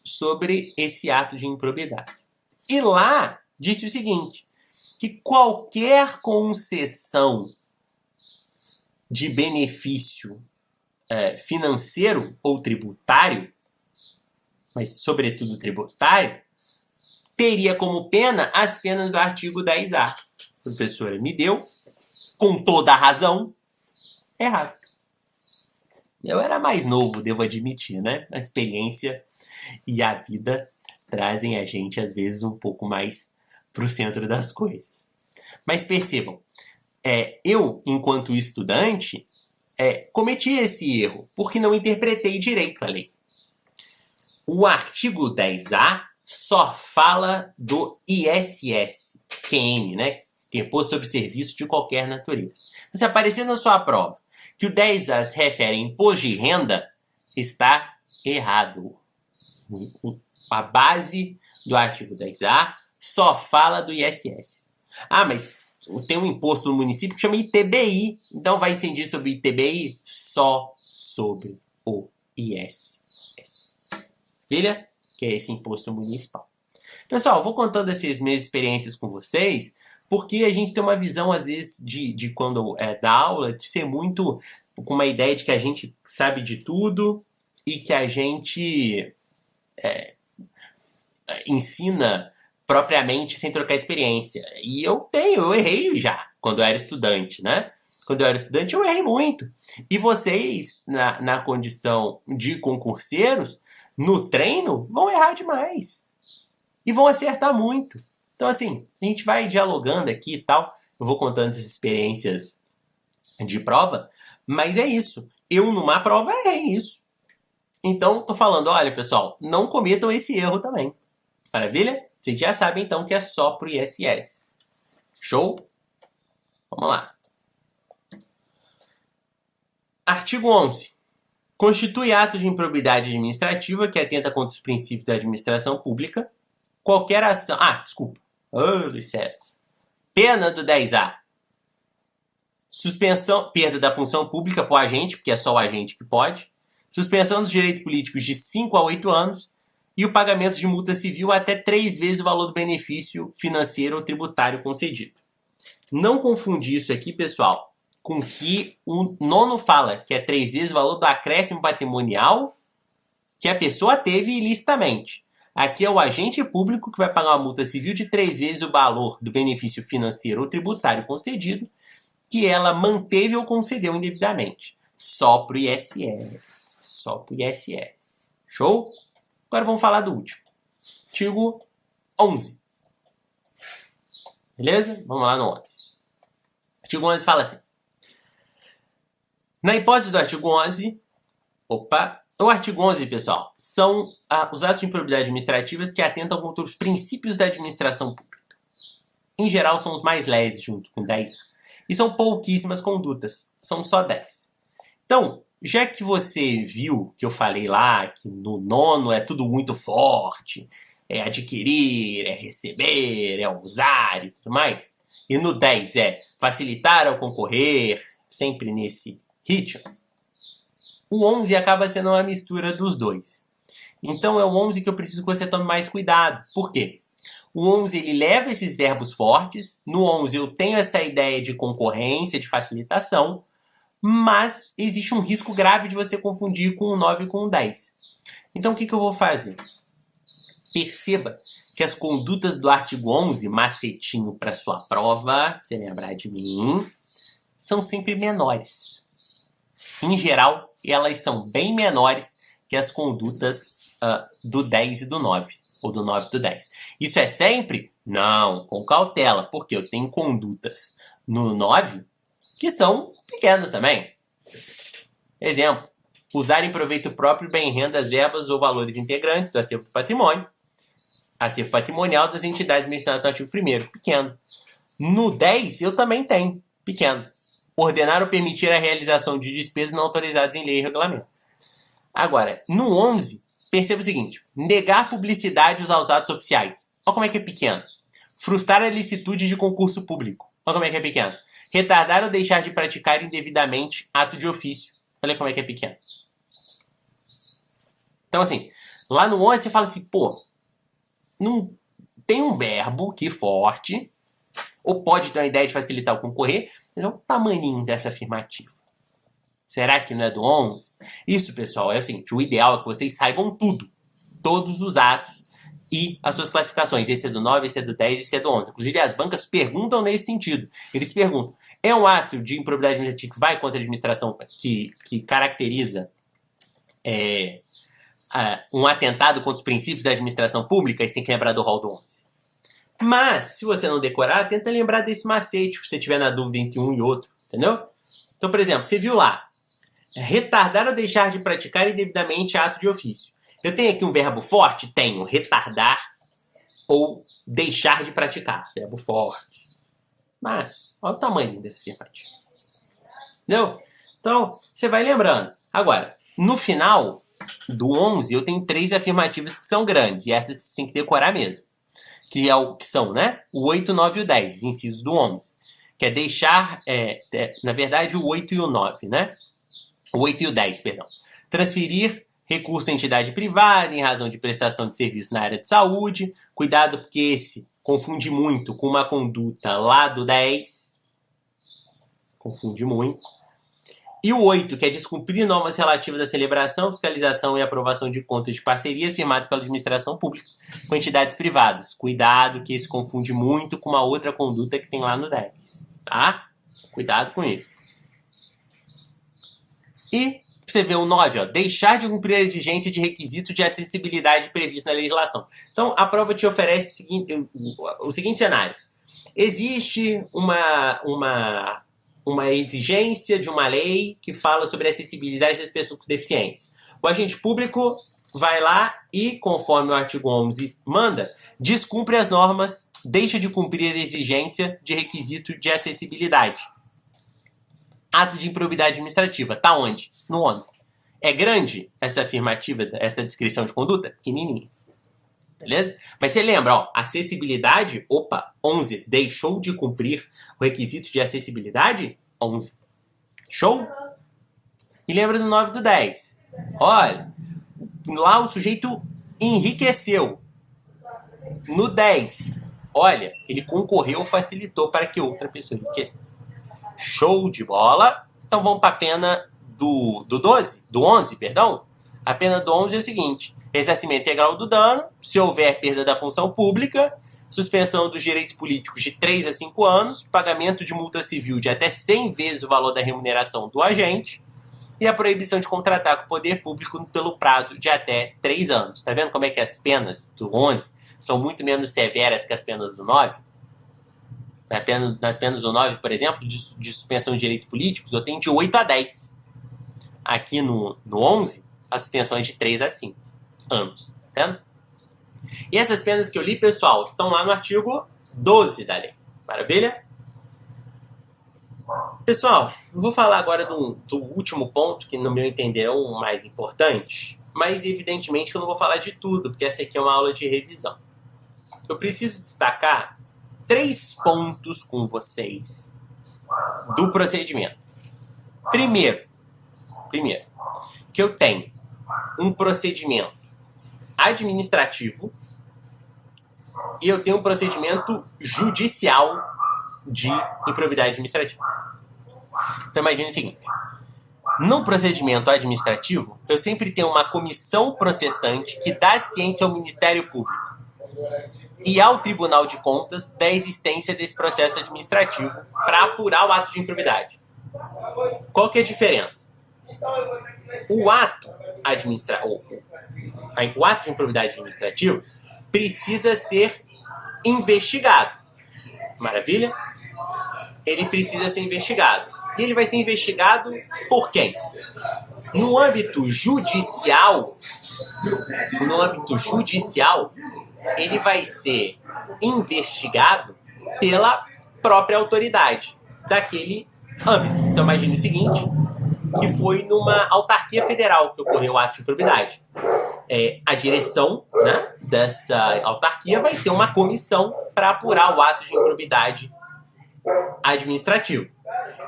sobre esse ato de improbidade. E lá disse o seguinte, que qualquer concessão de benefício financeiro ou tributário, mas sobretudo tributário, teria como pena as penas do artigo 10A. A professora me deu, com toda a razão, errado. Eu era mais novo, devo admitir, né? A experiência e a vida trazem a gente, às vezes, um pouco mais para o centro das coisas. Mas percebam, eu, enquanto estudante, cometi esse erro, porque não interpretei direito a lei. O artigo 10A só fala do ISS, QM, né? Imposto sobre Serviço de Qualquer Natureza. Se aparecer na sua prova que o 10A se refere a imposto de renda, está errado. A base do artigo 10A só fala do ISS. Ah, mas tem um imposto no município que chama ITBI. Então vai incidir sobre o ITBI? Só sobre o ISS. Filha? Que é esse imposto municipal. Pessoal, eu vou contando essas minhas experiências com vocês, porque a gente tem uma visão, às vezes, de quando dá aula, de ser muito com uma ideia de que a gente sabe de tudo e que a gente ensina propriamente sem trocar experiência. E eu errei já quando eu era estudante, né? Quando eu era estudante eu errei muito. E vocês, na condição de concurseiros, no treino, vão errar demais. E vão acertar muito. Então, assim, a gente vai dialogando aqui e tal. Eu vou contando essas experiências de prova, mas é isso. Eu, numa prova, errei isso. Então, tô falando, olha, pessoal, não cometam esse erro também. Maravilha? Vocês já sabem, então, que é só pro ISS. Show? Vamos lá. Artigo 11. Constitui ato de improbidade administrativa que atenta contra os princípios da administração pública. Qualquer ação... Pena do 10A. Suspensão, perda da função pública por agente, porque é só o agente que pode. Suspensão dos direitos políticos de 5 a 8 anos. E o pagamento de multa civil até 3 vezes o valor do benefício financeiro ou tributário concedido. Não confundir isso aqui, pessoal, com que o nono fala, que é 3 vezes o valor do acréscimo patrimonial que a pessoa teve ilicitamente. Aqui é o agente público que vai pagar uma multa civil de 3 vezes o valor do benefício financeiro ou tributário concedido que ela manteve ou concedeu indevidamente. Só pro ISS. Só pro ISS. Show? Agora vamos falar do último. Artigo 11. Beleza? Vamos lá no 11. Artigo 11 fala assim. Na hipótese do artigo 11... O artigo 11, pessoal, são os atos de improbidade administrativas que atentam contra os princípios da administração pública. Em geral, são os mais leves, junto com 10. E são pouquíssimas condutas. São só 10. Então, já que você viu que eu falei lá que no nono é tudo muito forte, é adquirir, é receber, é usar e tudo mais, e no 10 é facilitar ao concorrer, sempre nesse ritmo, o 11 acaba sendo uma mistura dos dois. Então é o 11 que eu preciso que você tome mais cuidado. Por quê? O 11 ele leva esses verbos fortes, no 11 eu tenho essa ideia de concorrência, de facilitação, mas existe um risco grave de você confundir com o 9 e com o 10. Então o que eu vou fazer? Perceba que as condutas do artigo 11, macetinho para sua prova, pra você lembrar de mim, são sempre menores. Em geral, elas são bem menores que as condutas do 10 e do 9, ou do 9 e do 10. Isso é sempre? Não, com cautela, porque eu tenho condutas no 9 que são pequenas também. Exemplo, usar em proveito próprio bem renda as verbas ou valores integrantes do acervo do patrimônio, acervo patrimonial das entidades mencionadas no artigo 1º, pequeno. No 10 eu também tenho, pequeno. Ordenar ou permitir a realização de despesas não autorizadas em lei e regulamento. Agora, no 11, perceba o seguinte. Negar publicidade aos atos oficiais. Olha como é que é pequeno. Frustrar a licitude de concurso público. Olha como é que é pequeno. Retardar ou deixar de praticar indevidamente ato de ofício. Olha como é que é pequeno. Então, assim, lá no 11 você fala assim, pô, não tem um verbo que forte, ou pode ter uma ideia de facilitar o concorrer, mas é o tamaninho dessa afirmativa. Será que não é do 11? Isso, pessoal, é o seguinte, o ideal é que vocês saibam tudo, todos os atos e as suas classificações. Esse é do 9, esse é do 10, esse é do 11. Inclusive, as bancas perguntam nesse sentido. Eles perguntam, é um ato de improbidade administrativa que vai contra a administração, que caracteriza um atentado contra os princípios da administração pública? Aí você tem que lembrar do rol do 11. Mas, se você não decorar, tenta lembrar desse macete, se você tiver na dúvida entre um e outro, entendeu? Então, por exemplo, você viu lá, retardar ou deixar de praticar indevidamente ato de ofício. Eu tenho aqui um verbo forte? Tenho, retardar ou deixar de praticar, verbo forte. Mas, olha o tamanho dessa afirmativa. Entendeu? Então, você vai lembrando. Agora, no final do 11, eu tenho 3 afirmativas que são grandes, e essas você tem que decorar mesmo. Que são, né? O 8, o 9 e o 10, incisos do 11. Que é deixar, na verdade, o 8 e o 9, né? O 8 e o 10, perdão. Transferir recurso à entidade privada em razão de prestação de serviço na área de saúde. Cuidado, porque esse confunde muito com uma conduta lá do 10. Confunde muito. E o 8, que é descumprir normas relativas à celebração, fiscalização e aprovação de contas de parcerias firmadas pela administração pública com entidades privadas. Cuidado, que esse confunde muito com uma outra conduta que tem lá no 10. Tá? Cuidado com isso. E você vê o 9, ó, deixar de cumprir a exigência de requisito de acessibilidade previsto na legislação. Então, a prova te oferece o seguinte cenário. Existe uma exigência de uma lei que fala sobre a acessibilidade das pessoas com deficiência. O agente público vai lá e, conforme o artigo 11 manda, descumpre as normas, deixa de cumprir a exigência de requisito de acessibilidade. Ato de improbidade administrativa. Tá onde? No 11. É grande essa afirmativa, essa descrição de conduta? Pequenininha. Beleza? Mas você lembra, ó, acessibilidade, 11. Deixou de cumprir o requisito de acessibilidade? 11. Show? E lembra do 9 e do 10. Olha, lá o sujeito enriqueceu. No 10, olha, ele concorreu, facilitou para que outra pessoa enriquecesse. Show de bola. Então vamos para a pena do 11, perdão. A pena do 11 é a seguinte: ressarcimento integral do dano, se houver perda da função pública, suspensão dos direitos políticos de 3 a 5 anos, pagamento de multa civil de até 100 vezes o valor da remuneração do agente e a proibição de contratar com o poder público pelo prazo de até 3 anos. Tá vendo como é que as penas do 11 são muito menos severas que as penas do 9? Nas penas do 9, por exemplo, de suspensão de direitos políticos, eu tenho de 8 a 10. Aqui no 11, a suspensão é de 3 a 5 anos. Tá vendo? E essas penas que eu li, pessoal, estão lá no artigo 12 da lei. Maravilha? Pessoal, eu vou falar agora do último ponto, que no meu entender é o mais importante, mas evidentemente eu não vou falar de tudo, porque essa aqui é uma aula de revisão. Eu preciso destacar 3 pontos com vocês do procedimento. Primeiro, que eu tenho um procedimento administrativo e eu tenho um procedimento judicial de improbidade administrativa. Então imagine o seguinte: no procedimento administrativo, eu sempre tenho uma comissão processante que dá ciência ao Ministério Público e ao Tribunal de Contas da existência desse processo administrativo para apurar o ato de improbidade. Qual que é a diferença? O ato de improbidade administrativa precisa ser investigado. Maravilha? Ele precisa ser investigado. E ele vai ser investigado por quem? No âmbito judicial, ele vai ser investigado pela própria autoridade daquele âmbito. Então imagine o seguinte, que foi numa autarquia federal que ocorreu o ato de improbidade. A direção, né, dessa autarquia vai ter uma comissão para apurar o ato de improbidade administrativo.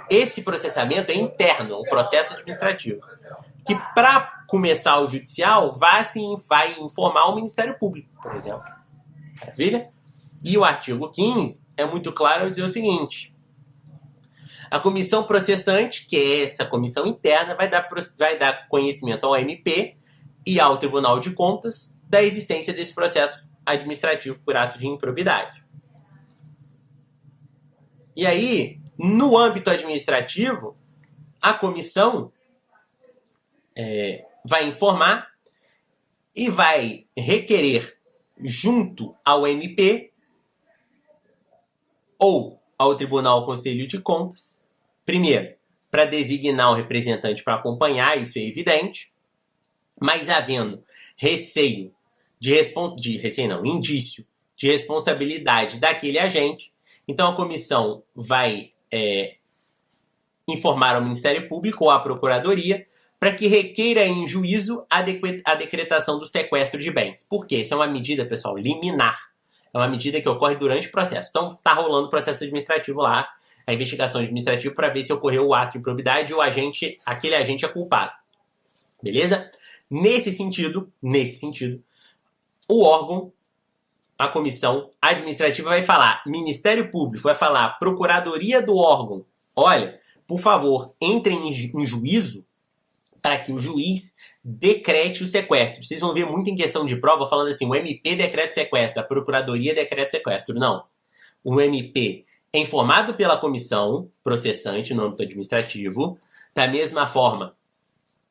Esse processamento é interno, um processo administrativo, que para começar o judicial vai informar o Ministério Público, por exemplo. Maravilha? E o artigo 15 é muito claro ao dizer o seguinte: a comissão processante, que é essa comissão interna, vai dar conhecimento ao MP e ao Tribunal de Contas da existência desse processo administrativo por ato de improbidade. E aí, no âmbito administrativo, a comissão vai informar e vai requerer junto ao MP ou ao Tribunal Conselho de Contas, primeiro, para designar um representante para acompanhar, isso é evidente, mas havendo indício de responsabilidade daquele agente, então a comissão vai informar ao Ministério Público ou à Procuradoria para que requeira em juízo a decretação do sequestro de bens. Por quê? Isso é uma medida, pessoal, liminar. É uma medida que ocorre durante o processo. Então, está rolando o processo administrativo lá, a investigação administrativa, para ver se ocorreu o ato de improbidade ou aquele agente é culpado. Beleza? Nesse sentido, o órgão, a comissão administrativa vai falar, Ministério Público vai falar, Procuradoria do órgão, olha, por favor, entrem em juízo para que o juiz decrete o sequestro. Vocês vão ver muito em questão de prova falando assim, o MP decreta o sequestro, a Procuradoria decreta o sequestro. Não. O MP é informado pela comissão processante no âmbito administrativo, da mesma forma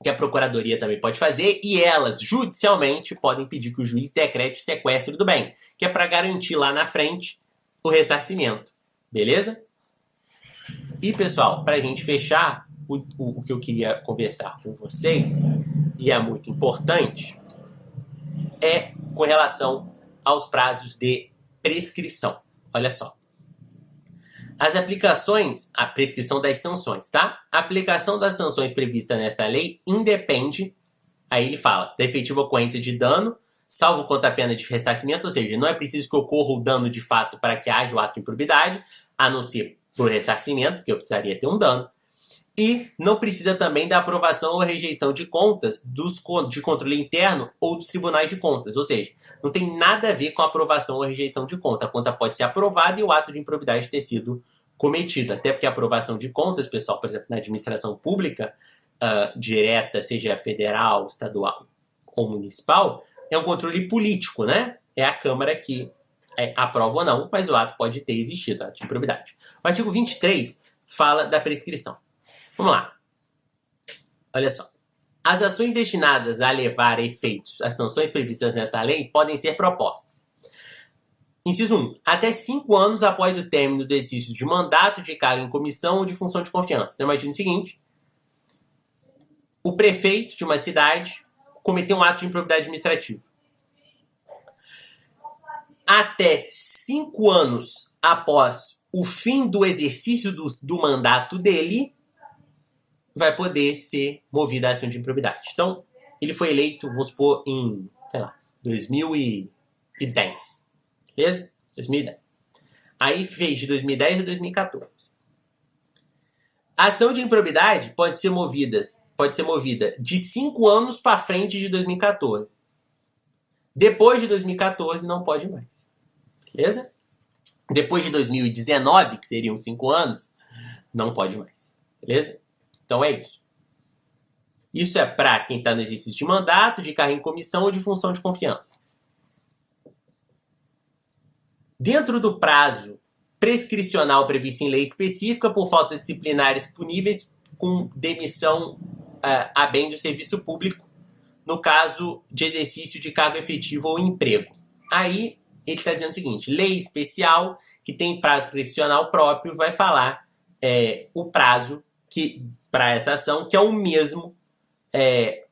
que a Procuradoria também pode fazer, e elas, judicialmente, podem pedir que o juiz decrete o sequestro do bem, que é para garantir lá na frente o ressarcimento. Beleza? E, pessoal, para a gente fechar, o que eu queria conversar com vocês, e é muito importante, é com relação aos prazos de prescrição. Olha só. As aplicações, a prescrição das sanções, tá? A aplicação das sanções previstas nessa lei independe, aí ele fala, da efetiva ocorrência de dano, salvo quanto à pena de ressarcimento, ou seja, não é preciso que ocorra o dano de fato para que haja o ato de improbidade, a não ser por ressarcimento, porque eu precisaria ter um dano. E não precisa também da aprovação ou rejeição de contas de controle interno ou dos tribunais de contas. Ou seja, não tem nada a ver com a aprovação ou rejeição de conta. A conta pode ser aprovada e o ato de improbidade ter sido cometido. Até porque a aprovação de contas, pessoal, por exemplo, na administração pública direta, seja federal, estadual ou municipal, é um controle político, né? É a Câmara que aprova ou não, mas o ato pode ter existido, ato de improbidade. O artigo 23 fala da prescrição. Vamos lá. Olha só. As ações destinadas a levar a efeitos as sanções previstas nessa lei podem ser propostas. Inciso 1. Até 5 anos após o término do exercício de mandato, de cargo em comissão ou de função de confiança. Então, imagine o seguinte. O prefeito de uma cidade cometeu um ato de improbidade administrativa. Até 5 anos após o fim do exercício do mandato dele, vai poder ser movida a ação de improbidade. Então, ele foi eleito, vamos supor, em, 2010. Beleza? 2010. Aí fez de 2010 a 2014. A ação de improbidade pode ser movida de 5 anos para frente de 2014. Depois de 2014, não pode mais. Beleza? Depois de 2019, que seriam 5 anos, não pode mais. Beleza? Então é isso. Isso é para quem está no exercício de mandato, de cargo em comissão ou de função de confiança. Dentro do prazo prescricional previsto em lei específica por falta disciplinares puníveis com demissão a bem do serviço público, no caso de exercício de cargo efetivo ou emprego. Aí ele está dizendo o seguinte, lei especial que tem prazo prescricional próprio vai falar o prazo para essa ação, que é o mesmo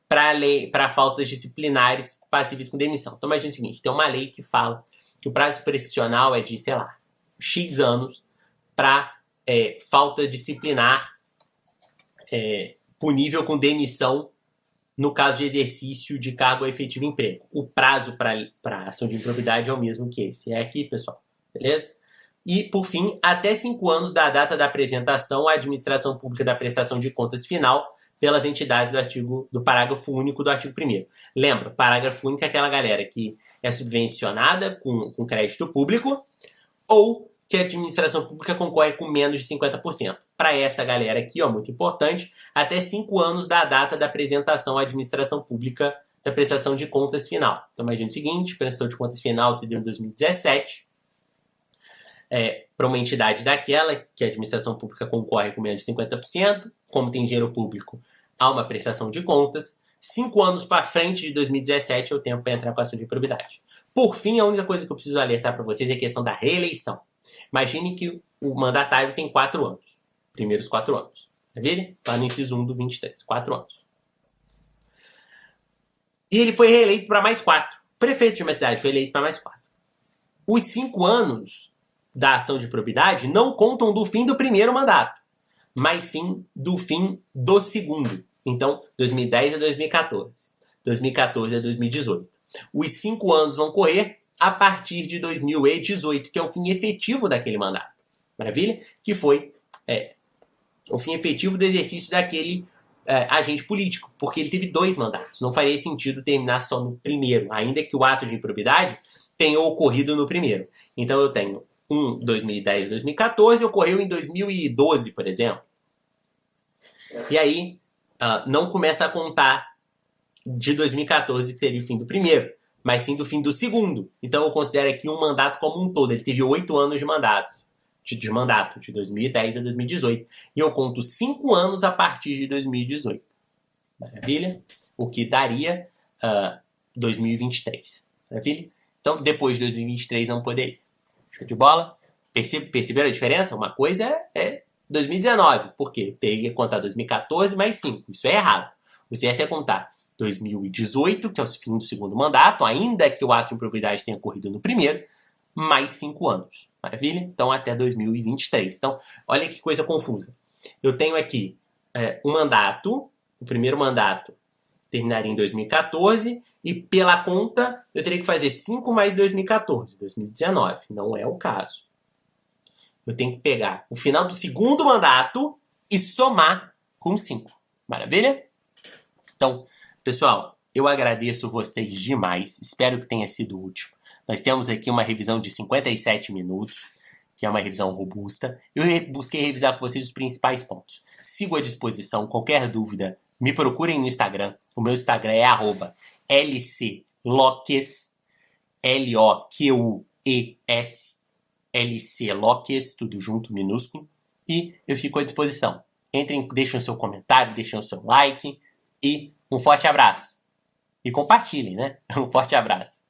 para faltas disciplinares passíveis com demissão. Então, imagina o seguinte, tem uma lei que fala que o prazo prescricional é de, X anos para falta disciplinar punível com demissão no caso de exercício de cargo efetivo em emprego. O prazo para ação de improbidade é o mesmo que esse. É aqui, pessoal. Beleza? E, por fim, até 5 anos da data da apresentação à administração pública da prestação de contas final pelas entidades do parágrafo único do artigo 1º. Lembra, parágrafo único é aquela galera que é subvencionada com crédito público ou que a administração pública concorre com menos de 50%. Para essa galera aqui, ó, muito importante, até 5 anos da data da apresentação à administração pública da prestação de contas final. Então, imagina o seguinte, prestação de contas final se deu em 2017, para uma entidade daquela, que a administração pública concorre com menos de 50%, como tem dinheiro público, há uma prestação de contas. 5 anos para frente de 2017 é o tempo para entrar com a ação de improbidade. Por fim, a única coisa que eu preciso alertar para vocês é a questão da reeleição. Imagine que o mandatário tem 4 anos. Primeiros 4 anos. Tá vendo? Lá no inciso 1 do 23. 4 anos. E ele foi reeleito para mais 4. Prefeito de uma cidade foi eleito para mais 4. Os 5 anos da ação de probidade não contam do fim do primeiro mandato, mas sim do fim do segundo. Então, 2010 a 2014. 2014 a 2018. Os 5 anos vão correr a partir de 2018, que é o fim efetivo daquele mandato. Maravilha? Que foi o fim efetivo do exercício daquele agente político, porque ele teve 2 mandatos. Não faria sentido terminar só no primeiro, ainda que o ato de improbidade tenha ocorrido no primeiro. Então eu tenho 2010 e 2014, ocorreu em 2012, por exemplo. E aí não começa a contar de 2014, que seria o fim do primeiro, mas sim do fim do segundo. Então eu considero aqui um mandato como um todo. Ele teve 8 anos de mandato, de 2010 a 2018. E eu conto 5 anos a partir de 2018. Maravilha? O que daria 2023. Maravilha? Então, depois de 2023 não poderia. Show de bola? Perceberam a diferença? Uma coisa é 2019. Por quê? Teria que contar 2014 mais 5. Isso é errado. O certo é contar 2018, que é o fim do segundo mandato, ainda que o ato de improbidade tenha ocorrido no primeiro, mais 5 anos. Maravilha? Então, até 2023. Então, olha que coisa confusa. Eu tenho aqui um mandato, o primeiro mandato terminaria em 2014, e pela conta, eu teria que fazer 5 mais 2014, 2019. Não é o caso. Eu tenho que pegar o final do segundo mandato e somar com 5. Maravilha? Então, pessoal, eu agradeço vocês demais. Espero que tenha sido útil. Nós temos aqui uma revisão de 57 minutos, que é uma revisão robusta. Eu busquei revisar com vocês os principais pontos. Sigo à disposição. Qualquer dúvida, me procurem no Instagram. O meu Instagram é @lcloques, LOQUES, LCLoques, tudo junto, minúsculo. E eu fico à disposição. Entrem, deixem o seu comentário, deixem o seu like. E um forte abraço. E compartilhem, né? Um forte abraço.